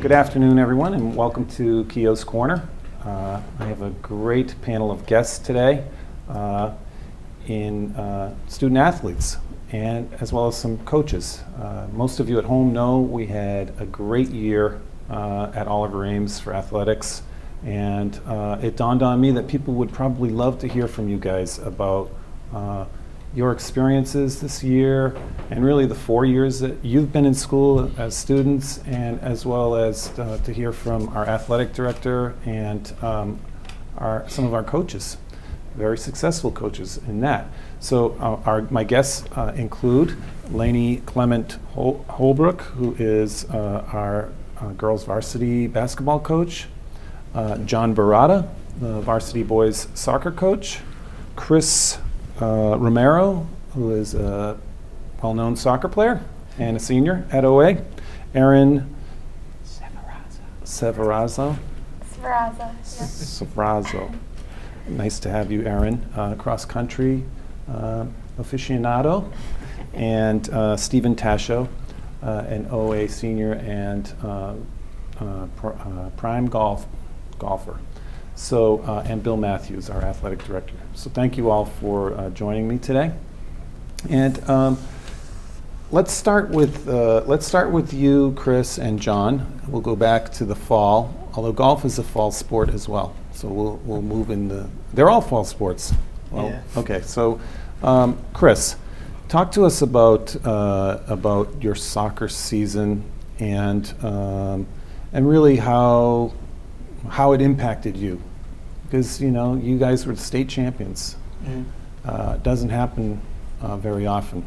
Good afternoon, everyone, and welcome to Keough's Corner. I have a great panel of guests today in student athletes and as well as some coaches. Most of you at home know we had a great year at Oliver Ames for athletics, and it dawned on me that people would probably love to hear from you guys about your experiences this year and really the 4 years that you've been in school as students, and as well as to hear from our athletic director and some of our coaches, very successful coaches in that. So my guests include Laney Clement-Holbrook, who is our girls varsity basketball coach, John Barata, the varsity boys soccer coach, Chris Romero, who is a well-known soccer player and a senior at OA, Erin Sferrazza. Nice to have you, Erin, cross-country aficionado, and Stephen Tasho, an OA senior and prime golfer. So, and Bill Matthews, our athletic director. So thank you all for joining me today. And let's start with you, Chris and John. We'll go back to the fall, although golf is a fall sport as well. So we'll move in they're all fall sports. Well, yeah. Okay. So, Chris, talk to us about your soccer season and really how it impacted you, because you guys were the state champions. Mm-hmm. It doesn't happen very often.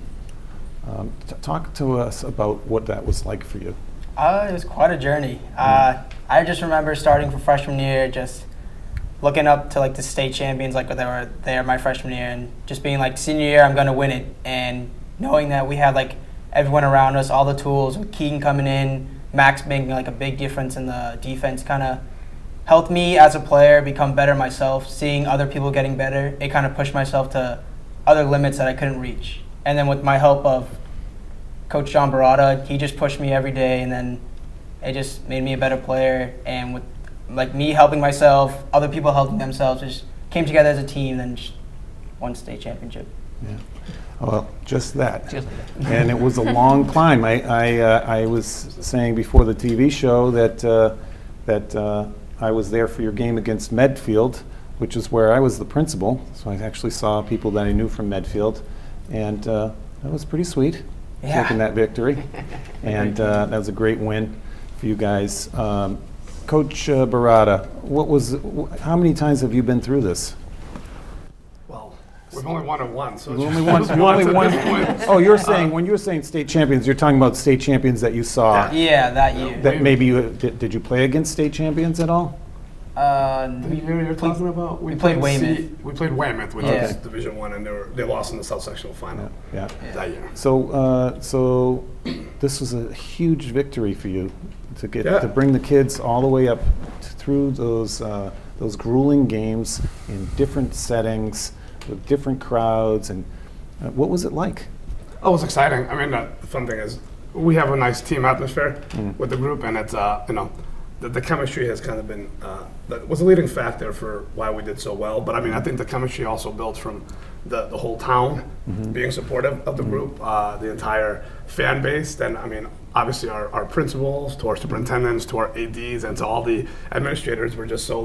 Talk to us about what that was like for you. It was quite a journey. I just remember starting for freshman year, just looking up to the state champions, they were there my freshman year, and just being senior year I'm gonna win it, and knowing that we had everyone around us, all the tools, with Keegan coming in, Max making a big difference in the defense, kind of helped me as a player become better myself. Seeing other people getting better, it kind of pushed myself to other limits that I couldn't reach. And then with my help of Coach John Barata, he just pushed me every day, and then it just made me a better player. And with me helping myself, other people helping themselves, just came together as a team and just won state championship. Yeah. Well, just that. And it was a long climb. I was saying before the TV show that I was there for your game against Medfield, which is where I was the principal. So I actually saw people that I knew from Medfield, and that was pretty sweet, taking that victory. And that was a great win for you guys. Coach Barata, how many times have you been through this? Well, we've only won it once. So only one. Oh, you're saying when you're saying state champions, you're talking about state champions that you saw. Yeah, that year. That maybe did you play against state champions at all? The year you're talking about? We played Weymouth. We played Weymouth, which is Division I, and they lost in the South Sectional Final. Yeah. That year. So this was a huge victory for you to bring the kids all the way up through those grueling games in different settings with different crowds. And what was it like? Oh, it was exciting. I mean, the fun thing is we have a nice team atmosphere with the group, and it's the chemistry has kind of been that was a leading factor for why we did so well. But I mean, I think the chemistry also built from the whole town being supportive of the group, the entire fan base. Then I mean, obviously our principals, to our superintendents, to our ADs, and to all the administrators were just so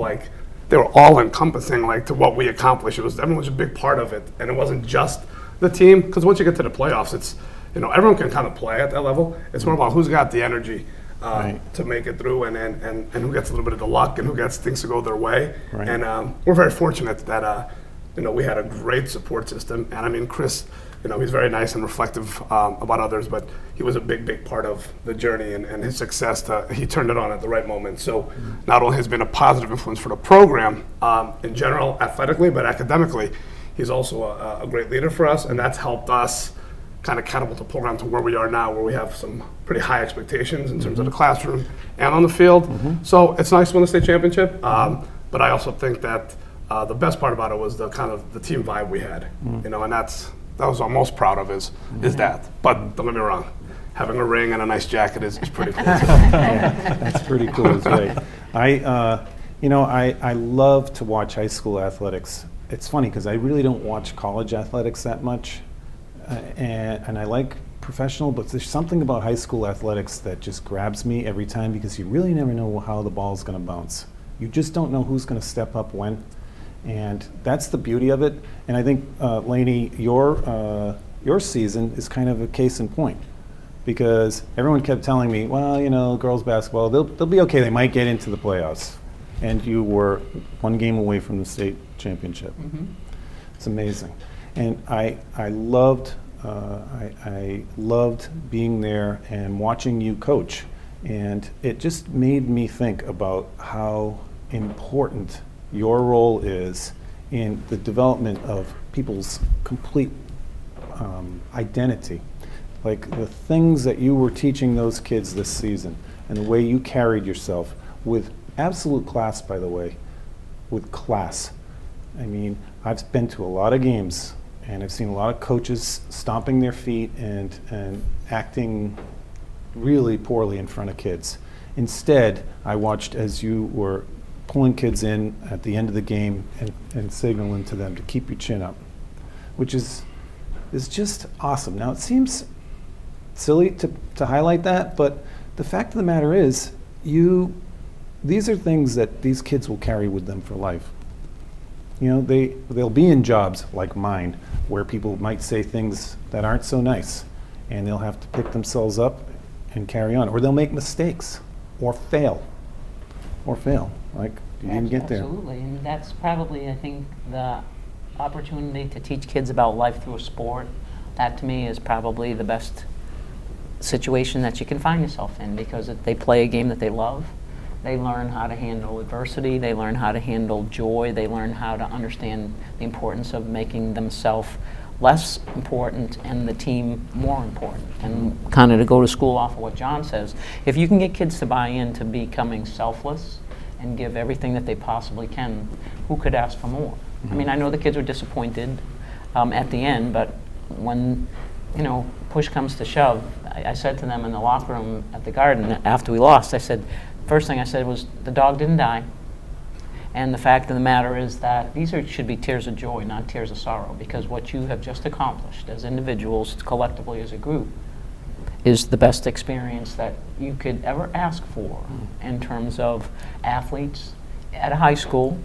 they were all encompassing to what we accomplished. Everyone was a big part of it, and it wasn't just the team, because once you get to the playoffs, it's everyone can kind of play at that level. It's more about who's got the energy to make it through, and who gets a little bit of the luck, and who gets things to go their way. Right. And we're very fortunate that we had a great support system. And I mean, Chris, he's very nice and reflective about others, but he was a big part of the journey and his success. He turned it on at the right moment. So not only has been a positive influence for the program in general, athletically, but academically, he's also a great leader for us, and that's helped us kind of catapult the program to where we are now, where we have some pretty high expectations in terms of the classroom and on the field. So it's nice to win the state championship, but I also think that the best part about it was the kind of the team vibe we had, and that was what I'm most proud of is that. But don't get me wrong, having a ring and a nice jacket is pretty cool. Yeah, that's pretty cool, is right. I love to watch high school athletics. It's funny because I really don't watch college athletics that much, and I like professional, but there's something about high school athletics that just grabs me every time because you really never know how the ball's going to bounce. You just don't know who's going to step up when, and that's the beauty of it. And I think, Laney, your season is kind of a case in point, because everyone kept telling me, well, girls basketball, they'll be okay. They might get into the playoffs, and you were one game away from the state championship. Mm-hmm. It's amazing, and I loved being there and watching you coach, and it just made me think about how important your role is in the development of people's complete identity. Like the things that you were teaching those kids this season and the way you carried yourself with absolute class, by the way, with class. I mean, I've been to a lot of games and I've seen a lot of coaches stomping their feet and acting really poorly in front of kids. Instead, I watched as you were pulling kids in at the end of the game and signaling to them to keep your chin up, which is just awesome. Now, it seems silly to highlight that, but the fact of the matter is, these are things that these kids will carry with them for life. They'll be in jobs like mine, where people might say things that aren't so nice, and they'll have to pick themselves up and carry on, or they'll make mistakes, or fail, like you didn't get there. Absolutely, and that's probably, I think, the opportunity to teach kids about life through a sport. That, to me, is probably the best situation that you can find yourself in, because if they play a game that they love, they learn how to handle adversity, they learn how to handle joy, they learn how to understand the importance of making themselves less important and the team more important. And kind of to go to school off of what John says, if you can get kids to buy into becoming selfless and give everything that they possibly can, who could ask for more? I mean, I know the kids were disappointed at the end, but when push comes to shove, I said to them in the locker room at the Garden after we lost, first thing I said was, the dog didn't die. And the fact of the matter is that these should be tears of joy, not tears of sorrow, because what you have just accomplished as individuals, collectively as a group, is the best experience that you could ever ask for in terms of athletes at a high school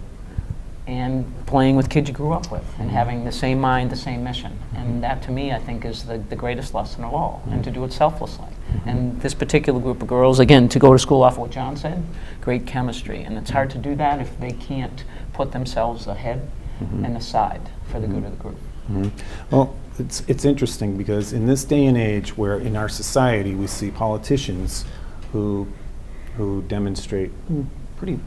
and playing with kids you grew up with and having the same mind, the same mission. And that, to me, I think is the greatest lesson of all, and to do it selflessly. And this particular group of girls, again, to go to school off of what John said, great chemistry. And it's hard to do that if they can't put themselves ahead and aside for the good of the group. Well, it's interesting because in this day and age where in our society we see politicians who demonstrate pretty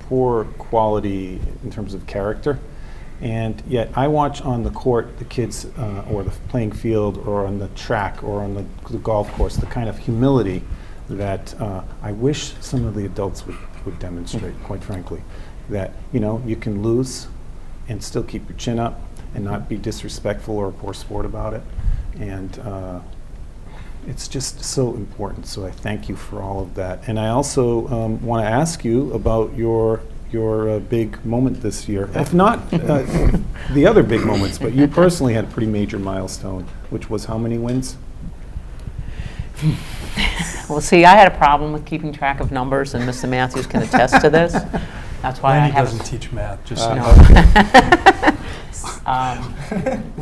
poor quality in terms of character, and yet I watch on the court the kids or the playing field or on the track or on the golf course, the kind of humility that I wish some of the adults would demonstrate, quite frankly, that you can lose and still keep your chin up and not be disrespectful or a poor sport about it, and it's just so important. So I thank you for all of that. And I also want to ask you about your big moment this year. If not the other big moments, but you personally had a pretty major milestone, which was how many wins? Well, see, I had a problem with keeping track of numbers, and Mr. Matthews can attest to this. That's why Laney I have doesn't teach math, just no.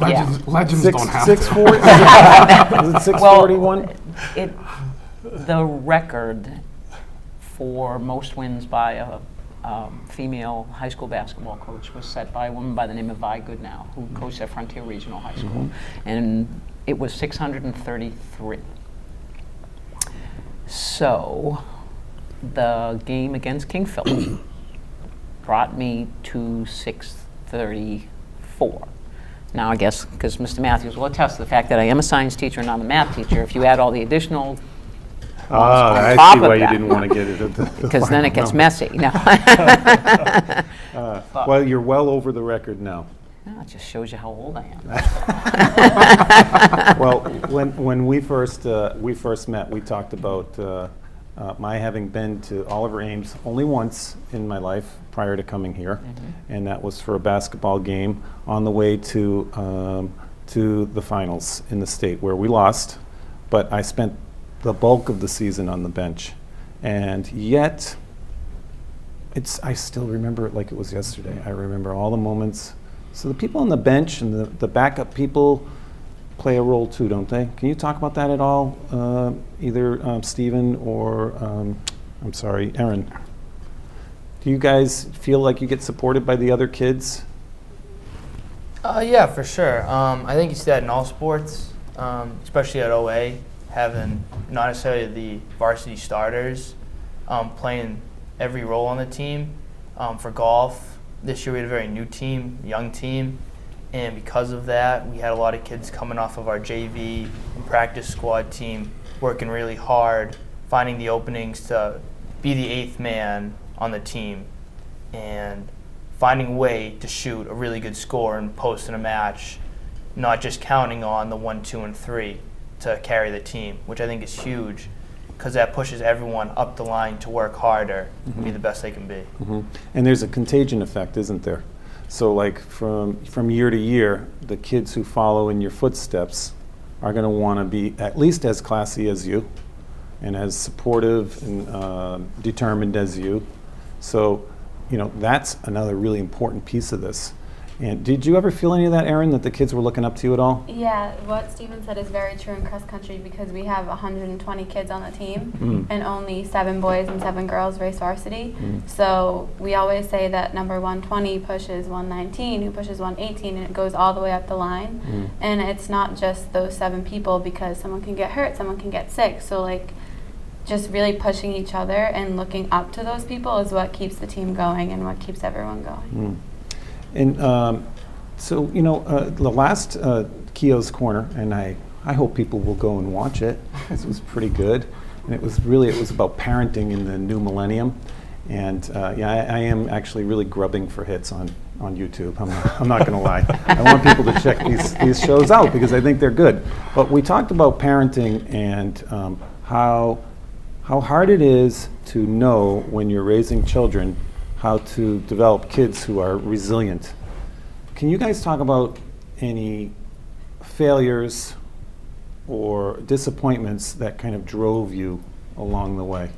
Legends don't have 640? Was it 641? The record for most wins by a female high school basketball coach was set by a woman by the name of Vi Goodnow, who coached at Frontier Regional High School, and it was 633. So the game against King Philip brought me to 634. Now, I guess, because Mr. Matthews will attest to the fact that I am a science teacher and not a math teacher, if you add all the additional I top see of why you that, didn't want to get it at the because then it gets final messy. No. number. Well, you're well over the record now. No, it just shows you how old I am. Well, when we first met, we talked about my having been to Oliver Ames only once in my life prior to coming here, and that was for a basketball game on the way to the finals in the state where we lost, but I spent the bulk of the season on the bench, and yet I still remember it like it was yesterday. I remember all the moments. So the people on the bench and the backup people play a role too, don't they? Can you talk about that at all? Either Stephen or, Erin. Do you guys feel like you get supported by the other kids? Yeah, for sure. I think you see that in all sports, especially at OA, having not necessarily the varsity starters playing every role on the team. For golf, this year we had a very new team, young team, and because of that, we had a lot of kids coming off of our JV and practice squad team working really hard, finding the openings to be the 8th man on the team, and finding a way to shoot a really good score and post in a match, not just counting on the 1, 2, and 3 to carry the team, which I think is huge because that pushes everyone up the line to work harder and be the best they can be. And there's a contagion effect, isn't there? So like from year to year, the kids who follow in your footsteps are going to want to be at least as classy as you and as supportive and determined as you. So, that's another really important piece of this. And did you ever feel any of that, Erin, that the kids were looking up to you at all? Yeah, what Stephen said is very true in cross country because we have 120 kids on the team and only 7 boys and 7 girls race varsity. So we always say that number 120 pushes 119, who pushes 118, and it goes all the way up the line. And it's not just those 7 people because someone can get hurt, someone can get sick. So just really pushing each other and looking up to those people is what keeps the team going and what keeps everyone going. And so, the last Keough's Corner, and I hope people will go and watch it. This was pretty good. And it was about parenting in the new millennium. And I am actually really grubbing for hits on YouTube. I'm not going to lie. I want people to check these shows out because I think they're good. But we talked about parenting and how hard it is to know when you're raising children how to develop kids who are resilient. Can you guys talk about any failures or disappointments that kind of drove you along the way?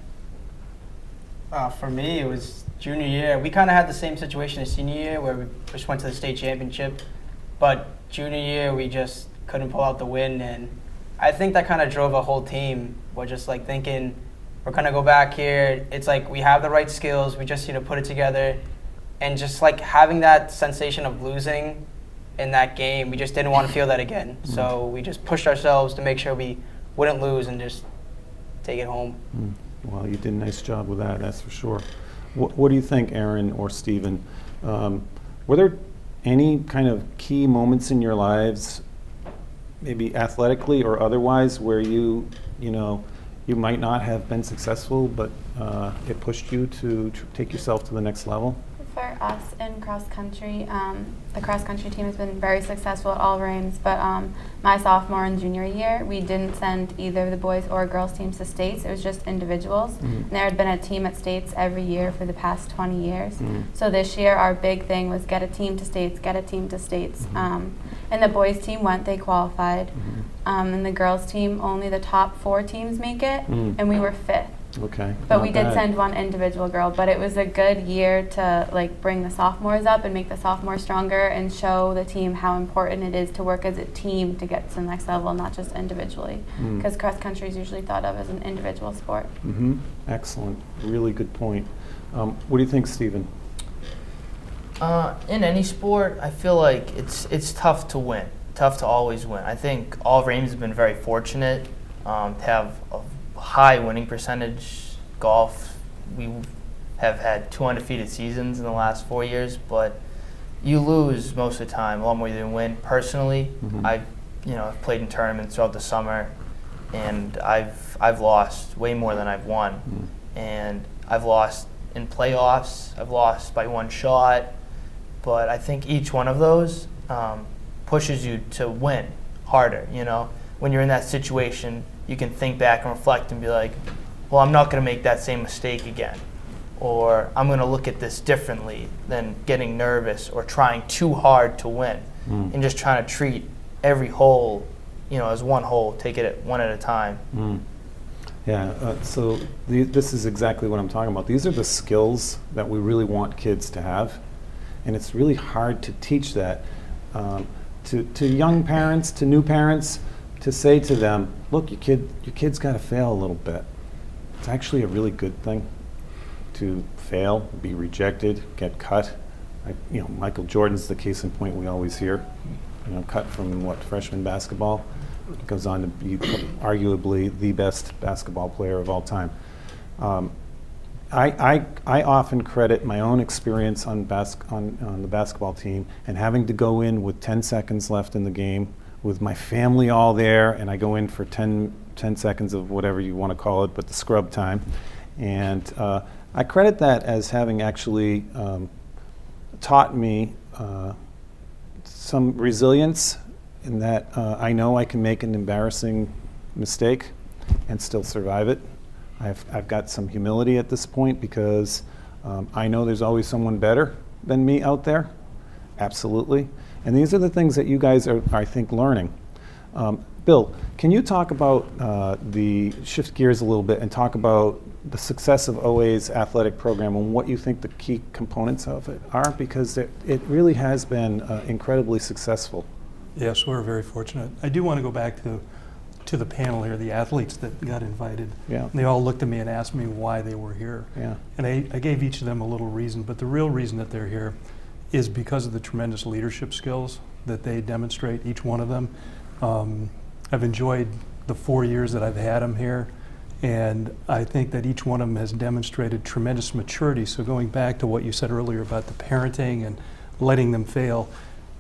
For me, it was junior year. We kind of had the same situation as senior year where we just went to the state championship. But junior year, we just couldn't pull out the win. And I think that kind of drove a whole team. We're just thinking, we're going to go back here. It's we have the right skills. We just need to put it together. And just having that sensation of losing in that game, we just didn't want to feel that again. So we just pushed ourselves to make sure we wouldn't lose and just take it home. Well, you did a nice job with that, that's for sure. What do you think, Erin or Stephen? Were there any kind of key moments in your lives, maybe athletically or otherwise, where you might not have been successful, but it pushed you to take yourself to the next level? For us in cross country, the cross country team has been very successful at all Ames, but my sophomore and junior year, we didn't send either the boys or girls teams to states. It was just individuals. And there had been a team at states every year for the past 20 years. So this year, our big thing was get a team to states, get a team to states. And the boys team went, they qualified. And the girls team, only the top 4 teams make it, and we were 5th. Okay. But we did send one individual girl, but it was a good year to bring the sophomores up and make the sophomores stronger and show the team how important it is to work as a team to get to the next level, not just individually. Because cross country is usually thought of as an individual sport. Excellent. Really good point. What do you think, Stephen? In any sport, I feel like it's tough to win, tough to always win. I think all of Ames has been very fortunate to have a high winning percentage. Golf, we have had 2 undefeated seasons in the last 4 years, but you lose most of the time, a lot more than win. Personally, I've played in tournaments throughout the summer, and I've lost way more than I've won. And I've lost in playoffs. I've lost by 1 shot, but I think each one of those pushes you to win harder. When you're in that situation, you can think back and reflect and be like, well, I'm not going to make that same mistake again, or I'm going to look at this differently than getting nervous or trying too hard to win, and just trying to treat every hole, as one hole, take it one at a time. Yeah, so this is exactly what I'm talking about. These are the skills that we really want kids to have, and it's really hard to teach that to young parents, to new parents, to say to them, look, your kid's got to fail a little bit. It's actually a really good thing to fail, be rejected, get cut. Michael Jordan's the case in point we always hear. Cut from freshman basketball. Goes on to be arguably the best basketball player of all time. I often credit my own experience on the basketball team and having to go in with 10 seconds left in the game with my family all there, and I go in for 10 seconds of whatever you want to call it, but the scrub time. And I credit that as having actually taught me some resilience in that I know I can make an embarrassing mistake and still survive it. I've got some humility at this point because I know there's always someone better than me out there, absolutely. And these are the things that you guys are, I think, learning. Bill, can you talk about shift gears a little bit and talk about the success of OA's athletic program and what you think the key components of it are? Because it really has been incredibly successful. Yes, we're very fortunate. I do want to go back to the panel here, the athletes that got invited. Yeah. And they all looked at me and asked me why they were here. Yeah. And I gave each of them a little reason, but the real reason that they're here is because of the tremendous leadership skills that they demonstrate, each one of them. I've enjoyed the 4 years that I've had them here, and I think that each one of them has demonstrated tremendous maturity. So going back to what you said earlier about the parenting and letting them fail,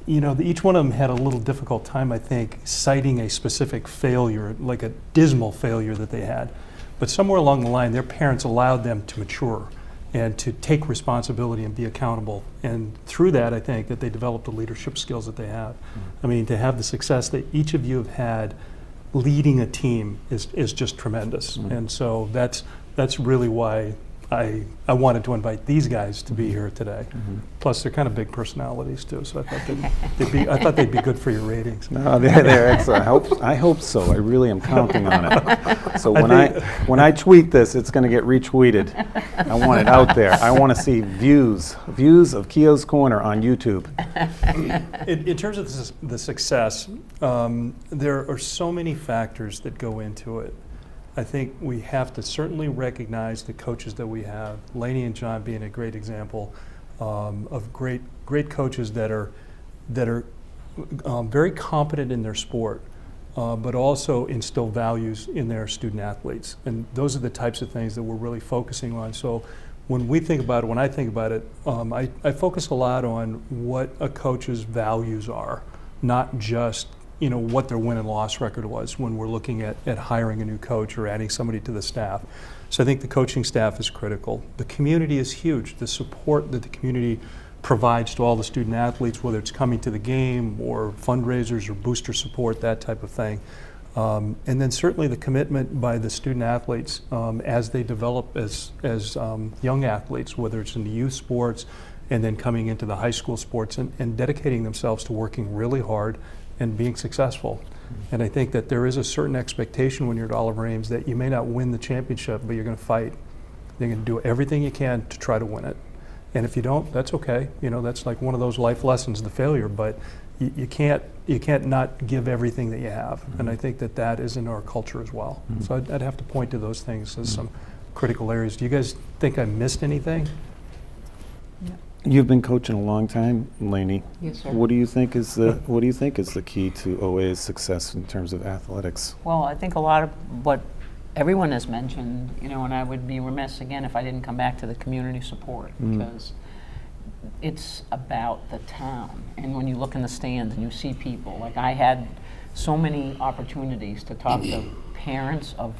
each one of them had a little difficult time, I think, citing a specific failure, like a dismal failure that they had. But somewhere along the line, their parents allowed them to mature and to take responsibility and be accountable. And through that, I think that they developed the leadership skills that they have. I mean, to have the success that each of you have had leading a team is just tremendous. And so that's really why I wanted to invite these guys to be here today. Plus, they're kind of big personalities too, so I thought they'd be good for your ratings. No, they're excellent. I hope so. I really am counting on it. So when I tweet this, it's going to get retweeted. I want it out there. I want to see views of Keough's Corner on YouTube. In terms of the success, there are so many factors that go into it. I think we have to certainly recognize the coaches that we have, Laney and John being a great example of great coaches that are very competent in their sport, but also instill values in their student athletes. And those are the types of things that we're really focusing on. So when I think about it, I focus a lot on what a coach's values are, not just what their win and loss record was when we're looking at hiring a new coach or adding somebody to the staff. So I think the coaching staff is critical. The community is huge. The support that the community provides to all the student athletes, whether it's coming to the game or fundraisers or booster support, that type of thing. And then certainly the commitment by the student athletes as they develop as young athletes, whether it's in the youth sports and then coming into the high school sports and dedicating themselves to working really hard and being successful. And I think that there is a certain expectation when you're at Oliver Ames that you may not win the championship, but you're going to fight. You're going to do everything you can to try to win it. And if you don't, that's okay. That's like one of those life lessons, the failure, but you can't not give everything that you have. And I think that is in our culture as well. So I'd have to point to those things as some critical areas. Do you guys think I missed anything? You've been coaching a long time, Laney. Yes, sir. What do you think is the key to OA's success in terms of athletics? Well, I think a lot of what everyone has mentioned, and I would be remiss again if I didn't come back to the community support, because it's about the town. And when you look in the stands and you see people, like I had so many opportunities to talk to parents of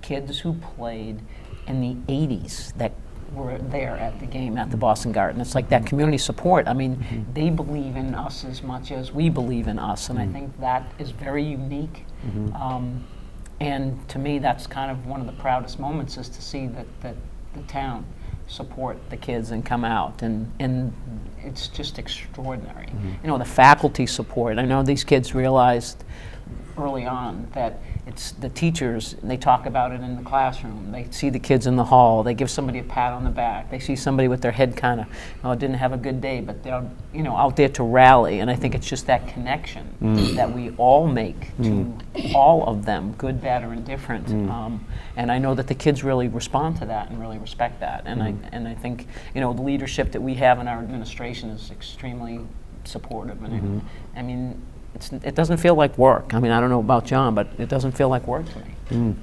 kids who played in the 80s that were there at the game at the Boston Garden. It's like that community support. I mean, they believe in us as much as we believe in us, and I think that is very unique. And to me, that's kind of one of the proudest moments, is to see that the town support the kids and come out, and it's just extraordinary. You know, the faculty support. I know these kids realized early on that it's the teachers, and they talk about it in the classroom. They see the kids in the hall, they give somebody a pat on the back. They see somebody with their head kind of, oh, didn't have a good day, but they're, you know, out there to rally. And I think it's just that connection that we all make to all of them, good, bad, or indifferent. And I know that the kids really respond to that and really respect that. And I think, you know, the leadership that we have in our administration is extremely supportive. And I mean, it doesn't feel like work. I mean, I don't know about John, but it doesn't feel like work to me.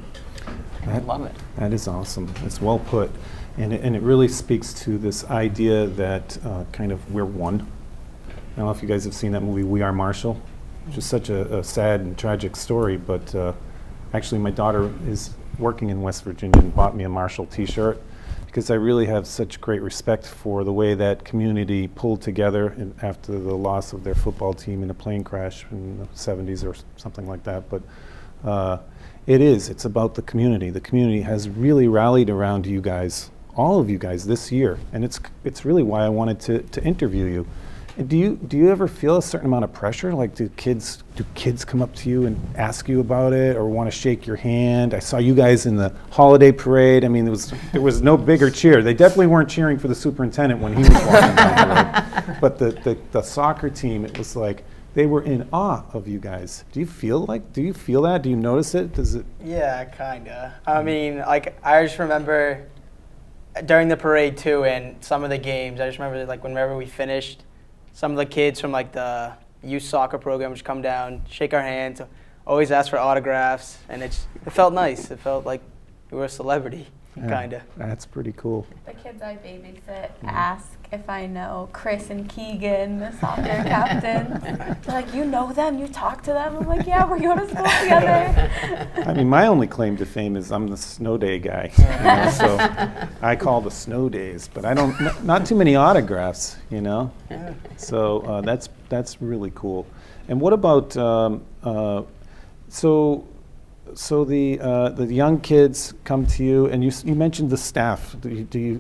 I love it. That is awesome. It's well put. And it really speaks to this idea that kind of we're one. I don't know if you guys have seen that movie, We Are Marshall, which is such a sad and tragic story, but actually my daughter is working in West Virginia and bought me a Marshall t-shirt, because I really have such great respect for the way that community pulled together after the loss of their football team in a plane crash in the 70s or something like that. But it's about the community. The community has really rallied around you guys, all of you guys, this year, and it's really why I wanted to interview you. And do you ever feel a certain amount of pressure? Like, do kids come up to you and ask you about it, or want to shake your hand? I saw you guys in the holiday parade. I mean, there was no bigger cheer. They definitely weren't cheering for the superintendent when he was walking down the road. But the soccer team, it was like they were in awe of you guys. Do you feel that? Do you notice it? Does it? Yeah, kinda. I mean, like, I just remember during the parade too, and some of the games. I just remember, like, whenever we finished, some of the kids from, like, the youth soccer program would come down, shake our hands, always ask for autographs, and it felt nice. It felt like we were a celebrity, kinda. That's pretty cool. The kids I babysit ask if I know Chris and Keegan, the soccer captains. They're like, you know them? You talk to them? I'm like, yeah, we're going to school together. I mean, my only claim to fame is I'm the snow day guy. You know, so I call the snow days, but I don't, not too many autographs, you know? So that's really cool. And what about, so the young kids come to you, and you mentioned the staff. Do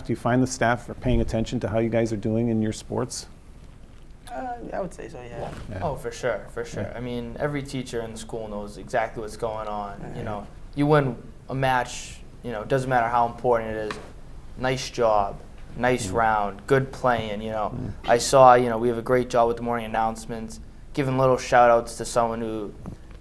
you find the staff are paying attention to how you guys are doing in your sports? I would say so, yeah. Oh, for sure. Yeah. I mean, every teacher in the school knows exactly what's going on. You know, you win a match, you know, it doesn't matter how important it is. Nice job, nice round, good playing, you know. I saw, you know, we have a great job with the morning announcements, giving little shout outs to someone who,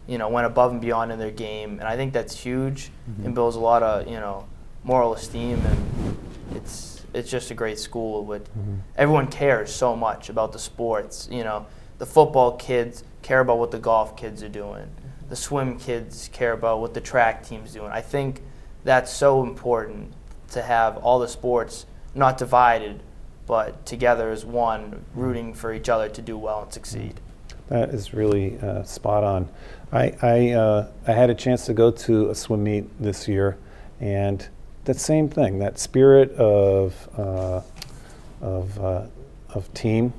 you know, went above and beyond in their game. And I think that's huge and builds a lot of, you know, moral esteem, and it's just a great school with everyone cares so much about the sports. You know, the football kids care about what the golf kids are doing. The swim kids care about what the track team's doing. I think that's so important, to have all the sports not divided, but together as one, rooting for each other to do well and succeed. That is really spot on. I had a chance to go to a swim meet this year, and that same thing, that spirit of team,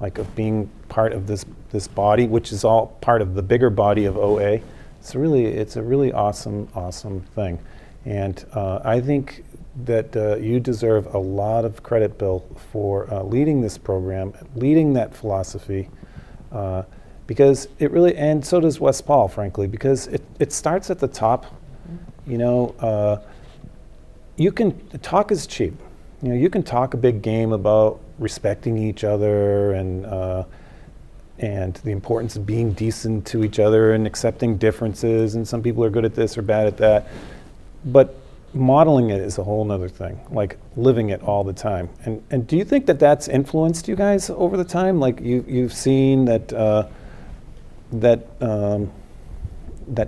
like of being part of this body, which is all part of the bigger body of OA. It's a really awesome thing, and I think that you deserve a lot of credit, Bill, for leading this program, leading that philosophy, because it really, and so does West Paul, frankly, because it starts at the top. You know, talk is cheap. You know, you can talk a big game about respecting each other and the importance of being decent to each other and accepting differences, and some people are good at this or bad at that. But modeling it is a whole nother thing, like living it all the time. And do you think that that's influenced you guys over the time? Like you've seen that that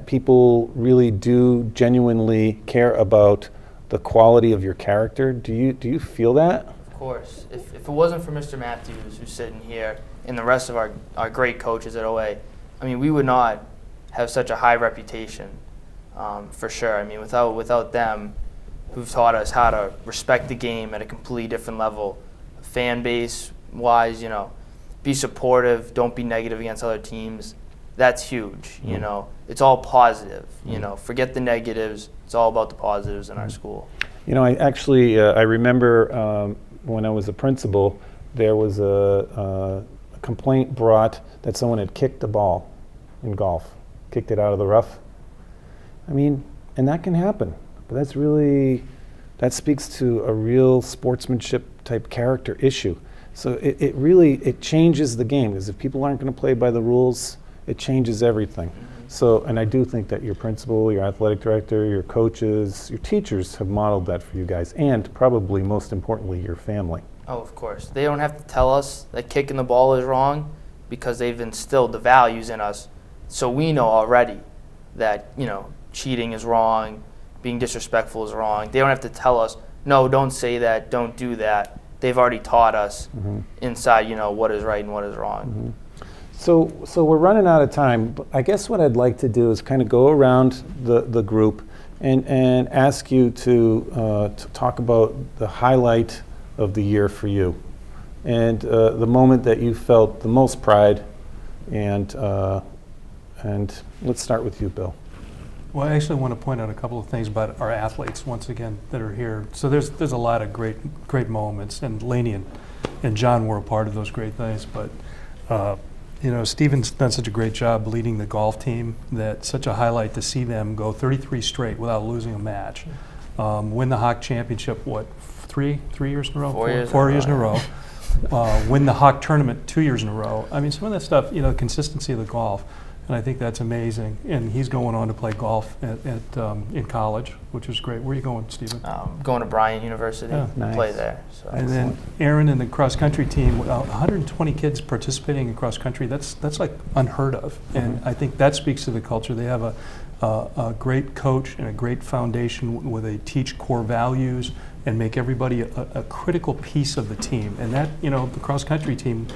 people really do genuinely care about the quality of your character? Do you feel that? Of course. If it wasn't for Mr. Matthews, who's sitting here, and the rest of our great coaches at OA, I mean, we would not have such a high reputation, for sure. I mean, without them, who've taught us how to respect the game at a completely different level. Fan base wise, be supportive, don't be negative against other teams. That's huge, It's all positive, Forget the negatives. It's all about the positives in our school. I remember when I was a principal, there was a complaint brought that someone had kicked the ball in golf, kicked it out of the rough. And that can happen. But that speaks to a real sportsmanship type character issue. So it really changes the game, because if people aren't going to play by the rules, it changes everything. So, and I do think that your principal, your athletic director, your coaches, your teachers have modeled that for you guys, and probably most importantly, your family. Oh, of course. They don't have to tell us that kicking the ball is wrong, because they've instilled the values in us. So we know already that, cheating is wrong, being disrespectful is wrong. They don't have to tell us, no, don't say that, don't do that. They've already taught us inside, what is right and what is wrong. So we're running out of time, but I guess what I'd like to do is kind of go around the group and ask you to talk about the highlight of the year for you, and the moment that you felt the most pride, and let's start with you, Bill. Well, I actually want to point out a couple of things about our athletes, once again, that are here. So there's a lot of great moments, and Laney and John were a part of those great things, but Stephen's done such a great job leading the golf team, that such a highlight to see them go 33 straight without losing a match. Win the Hawk Championship, three years in a row? 4 years in a row. Win the Hawk Tournament 2 years in a row. Some of that stuff, the consistency of the golf, and I think that's amazing. And he's going on to play golf in college, which is great. Where are you going, Stephen? Going to Bryant University, Nice. play there. So. And then Erin and the cross-country team, 120 kids participating in cross-country, that's like unheard of. And I think that speaks to the culture. They have a great coach and a great foundation where they teach core values and make everybody a critical piece of the team. And that, the cross-country team,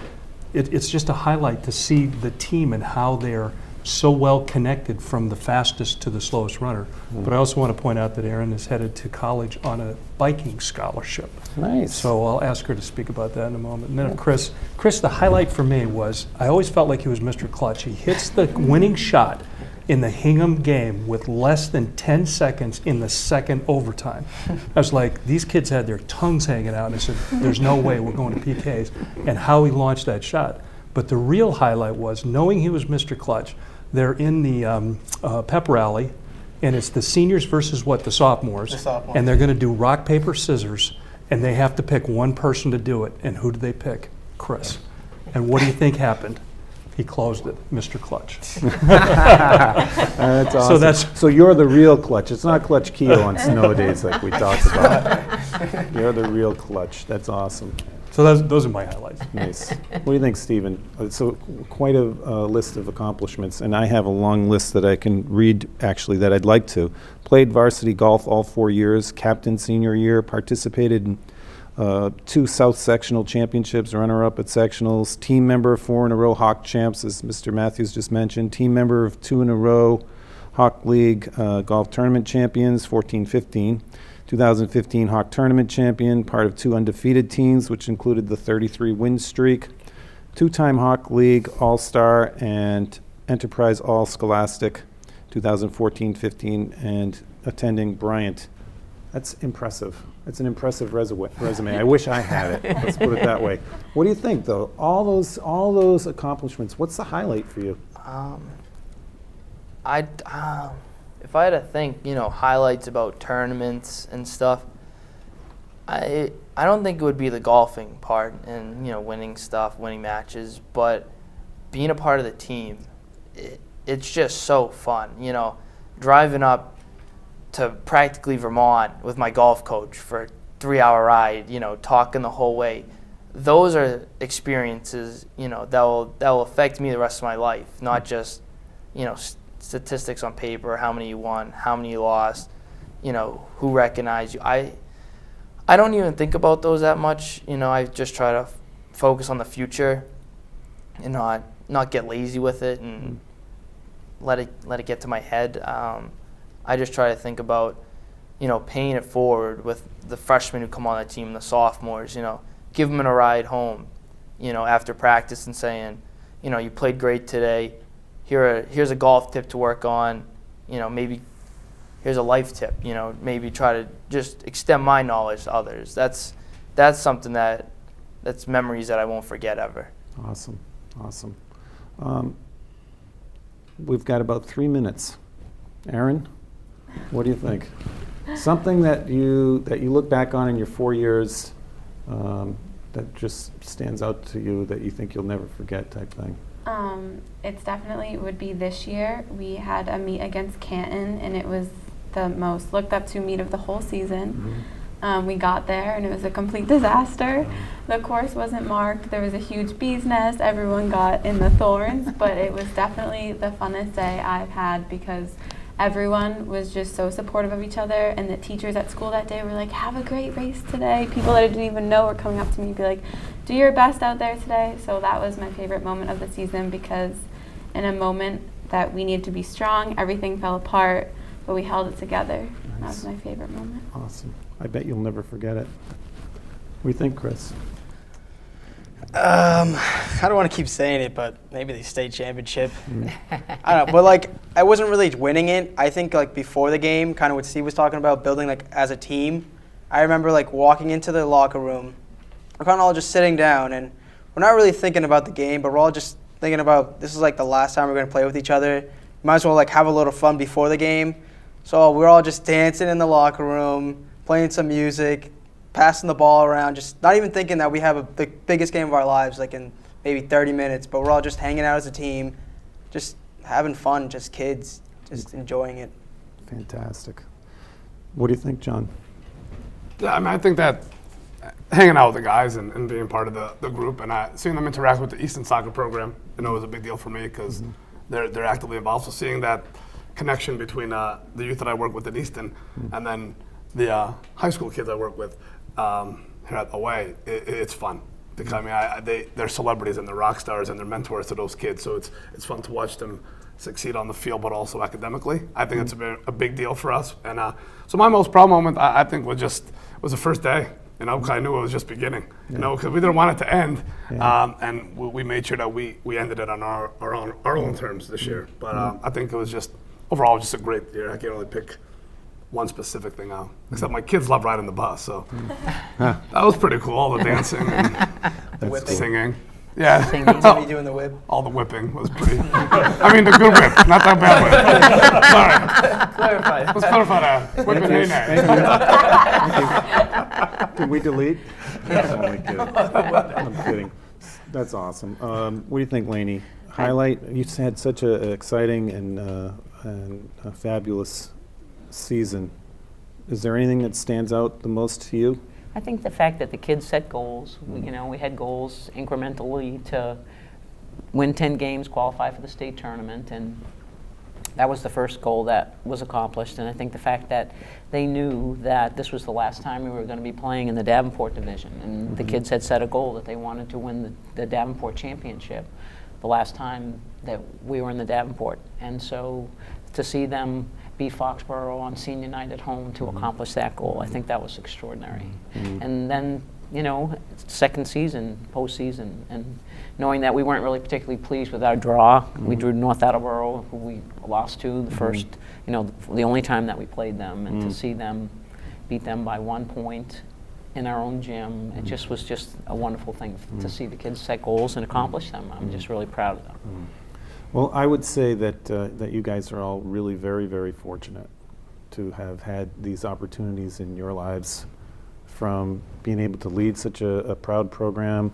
it's just a highlight to see the team and how they're so well connected from the fastest to the slowest runner. But I also want to point out that Erin is headed to college on a biking scholarship. Nice. So I'll ask her to speak about that in a moment. And then Chris, the highlight for me was, I always felt like he was Mr. Clutch. He hits the winning shot in the Hingham game with less than 10 seconds in the second overtime. I was like, these kids had their tongues hanging out, and I said, there's no way we're going to PKs, and how he launched that shot. But the real highlight was, knowing he was Mr. Clutch, they're in the pep rally, and it's the seniors versus the sophomores. The sophomores. And they're going to do rock, paper, scissors, and they have to pick one person to do it. And who do they pick? Chris. And what do you think happened? He closed it, Mr. Clutch. That's awesome. So you're the real Clutch. It's not Clutch Keough on snow days like we talked about. You're the real Clutch. That's awesome. So those are my highlights. Nice. What do you think, Stephen? So quite a list of accomplishments, and I have a long list that I can read, actually, that I'd like to. Played varsity golf all 4 years, captain senior year, participated in 2 South Sectional Championships, runner-up at sectionals, team member of 4 in a row Hawk Champs, as Mr. Matthews just mentioned, team member of 2 in a row Hawk League Golf Tournament Champions, 14-15, 2015 Hawk Tournament Champion, part of 2 undefeated teams, which included the 33-win streak, 2-time Hawk League All-Star and Enterprise All-Scholastic, 2014-15, and attending Bryant. That's impressive. That's an impressive resume. I wish I had it. Let's put it that way. What do you think, though? All those accomplishments. What's the highlight for you? If I had to think, highlights about tournaments and stuff, I don't think it would be the golfing part and winning stuff, winning matches, but being a part of the team, it's just so fun. Driving up to practically Vermont with my golf coach for a 3-hour ride, talking the whole way. Those are experiences, that will affect me the rest of my life, not just, statistics on paper, how many you won, how many you lost, who recognized you. I don't even think about those that much. I just try to focus on the future and not get lazy with it and let it get to my head. I just try to think about, paying it forward with the freshmen who come on the team, the sophomores, give them a ride home, after practice and saying, you played great today. Here's a golf tip to work on. Maybe here's a life tip. Maybe try to just extend my knowledge to others. That's something that's memories that I won't forget ever. Awesome. We've got about 3 minutes. Erin, what do you think? Something that you look back on in your 4 years that just stands out to you that you think you'll never forget type thing? It's definitely would be this year. We had a meet against Canton, and it was the most looked up to meet of the whole season. We got there, and it was a complete disaster. The course wasn't marked. There was a huge bee's nest. Everyone got in the thorns, but it was definitely the funnest day I've had because everyone was just so supportive of each other, and the teachers at school that day were like, have a great race today. People that I didn't even know were coming up to me and be like, do your best out there today. So that was my favorite moment of the season because in a moment that we needed to be strong, everything fell apart, but we held it together. Nice. That was my favorite moment. Awesome. I bet you'll never forget it. What do you think, Chris? I don't want to keep saying it, but maybe the state championship. I don't know, but I wasn't really winning it. I think before the game, kind of what Steve was talking about, building as a team. I remember walking into the locker room, we're kind of all just sitting down, and we're not really thinking about the game, but we're all just thinking about this is the last time we're going to play with each other. Might as well have a little fun before the game. So we're all just dancing in the locker room, playing some music, passing the ball around, just not even thinking that we have the biggest game of our lives, in maybe 30 minutes, but we're all just hanging out as a team, just having fun, just kids, just enjoying it. Fantastic. What do you think, John? Yeah, I think that hanging out with the guys and being part of the group and seeing them interact with the Easton soccer program, was a big deal for me because they're actively involved. So seeing that connection between the youth that I work with at Easton and then the high school kids I work with here at Away, it's fun. Because they're celebrities and they're rock stars and they're mentors to those kids. So it's fun to watch them succeed on the field, but also academically. I think it's a big deal for us. And so my most proud moment, I think, was the first day. Because I knew it was just beginning. Because we didn't want it to end, and we made sure that we ended it on our own terms this year. But I think it was overall just a great year. I can't really pick one specific thing out, except my kids love riding the bus, so that was pretty cool. All the dancing and singing. Yeah. Singing. Somebody doing the whip. All the whipping was pretty. I mean, the good whip, not that bad whip. Sorry. Clarify. Let's clarify that. Whipping hey now. Can we delete? I'm only kidding. I'm kidding. That's awesome. What do you think, Laney? Highlight? You had such an exciting and a fabulous season. Is there anything that stands out the most to you? I think the fact that the kids set goals, we had goals incrementally to win 10 games, qualify for the state tournament, and that was the first goal that was accomplished. And I think the fact that they knew that this was the last time we were going to be playing in the Davenport division, and the kids had set a goal that they wanted to win the Davenport championship the last time that we were in the Davenport. And so to see them beat Foxborough on senior night at home to accomplish that goal, I think that was extraordinary. And then, second season, postseason, and knowing that we weren't really particularly pleased with our draw. We drew North Attleboro, who we lost to the first, the only time that we played them, and to see them beat them by 1 point in our own gym, it just was a wonderful thing to see the kids set goals and accomplish them. I'm just really proud of them. Well, I would say that you guys are all really very, very fortunate to have had these opportunities in your lives, from being able to lead such a proud program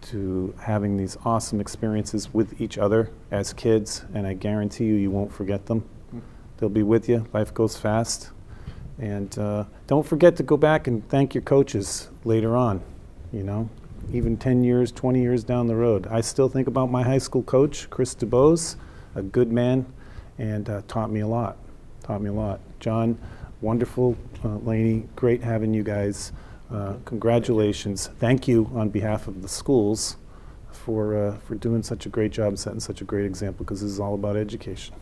to having these awesome experiences with each other as kids, and I guarantee you won't forget them. They'll be with you. Life goes fast. And don't forget to go back and thank your coaches later on, even 10 years, 20 years down the road. I still think about my high school coach, Chris DeBose, a good man, and taught me a lot. John, wonderful. Laney, great having you guys. Congratulations. Thank you on behalf of the schools for doing such a great job and setting such a great example, because this is all about education.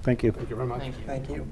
Thank you. Thank you very much. Thank you. Thank you.